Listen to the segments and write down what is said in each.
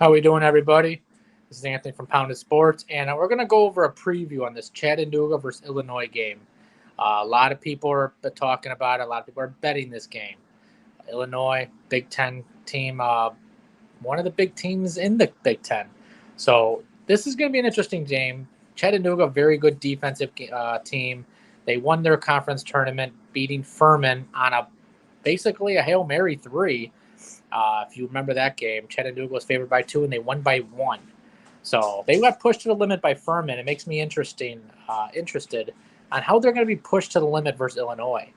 How we doing, everybody? This is Anthony from Pounded Sports, and we're going to go over a preview on this Chattanooga versus Illinois game. A lot of people are talking about it. A lot of people are betting this game. Illinois, Big Ten team, one of the big teams in the Big Ten. So this is going to be an interesting game. Chattanooga, very good defensive team. They won their conference tournament, beating Furman on basically a Hail Mary 3. If you remember that game, Chattanooga was favored by 2, and they won by 1. So they got pushed to the limit by Furman. It makes me interested on how they're going to be pushed to the limit versus Illinois.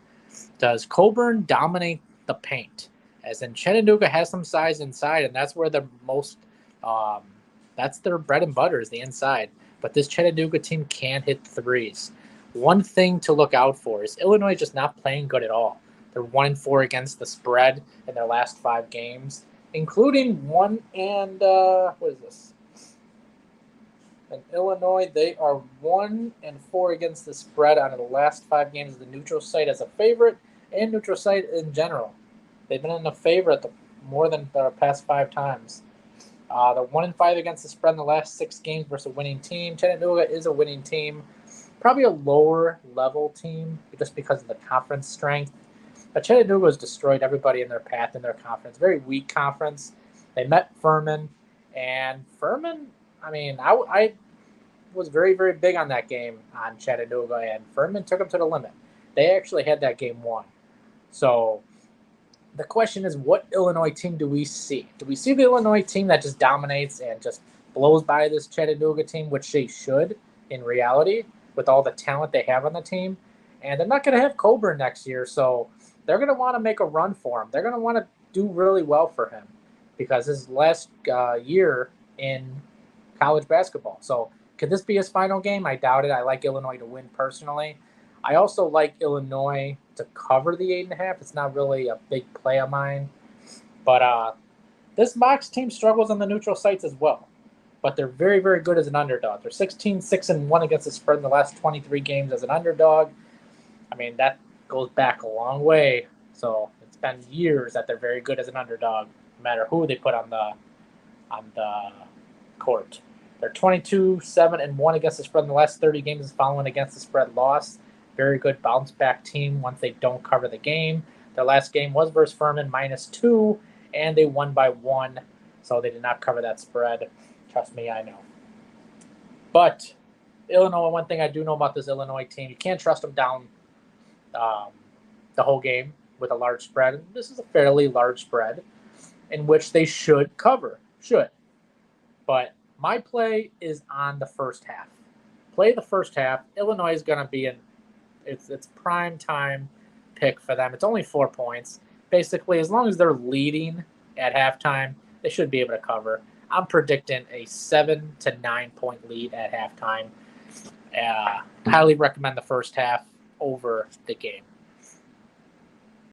Does Coburn dominate the paint? As in, Chattanooga has some size inside, and that's where the most that's their bread and butter is the inside. But this Chattanooga team can hit threes. One thing to look out for is Illinois just not playing good at all. They're 1-4 against the spread in their last 5 games, including one and what is this? In Illinois, they are 1-4 against the spread out of the last 5 games of the neutral site as a favorite and neutral site in general. They've been in the favorite more than the past 5 times. They're 1-5 against the spread in the last 6 games versus a winning team. Chattanooga is a winning team, probably a lower level team just because of the conference strength. But Chattanooga has destroyed everybody in their path in their conference. Very weak conference. They met Furman, and Furman, I was very, very big on that game on Chattanooga, and Furman took them to the limit. They actually had that game won. So the question is, what Illinois team do we see? Do we see the Illinois team that just dominates and just blows by this Chattanooga team, which they should in reality with all the talent they have on the team? And they're not going to have Coburn next year, so they're going to want to make a run for him. They're going to want to do really well for him because his last year in college basketball. So could this be his final game? I doubt it. I like Illinois to win personally. I also like Illinois to cover the 8.5. It's not really a big play of mine. But this Mox team struggles on the neutral sites as well. But they're very, very good as an underdog. They're 16-6-1 against the spread in the last 23 games as an underdog. I mean, that goes back a long way. So it's been years that they're very good as an underdog, no matter who they put on the court. They're 22-7-1 against the spread in the last 30 games following against the spread loss. Very good bounce back team once they don't cover the game. Their last game was versus Furman -2, and they won by 1. So they did not cover that spread. Trust me, I know. But Illinois, one thing I do know about this Illinois team, you can't trust them down the whole game with a large spread. This is a fairly large spread in which they should cover. But my play is on the first half. Play the first half. Illinois is going to be it's prime time pick for them. It's only 4 points. Basically, as long as they're leading at halftime, they should be able to cover. I'm predicting a 7 to 9 point lead at halftime. Highly recommend the first half over the game.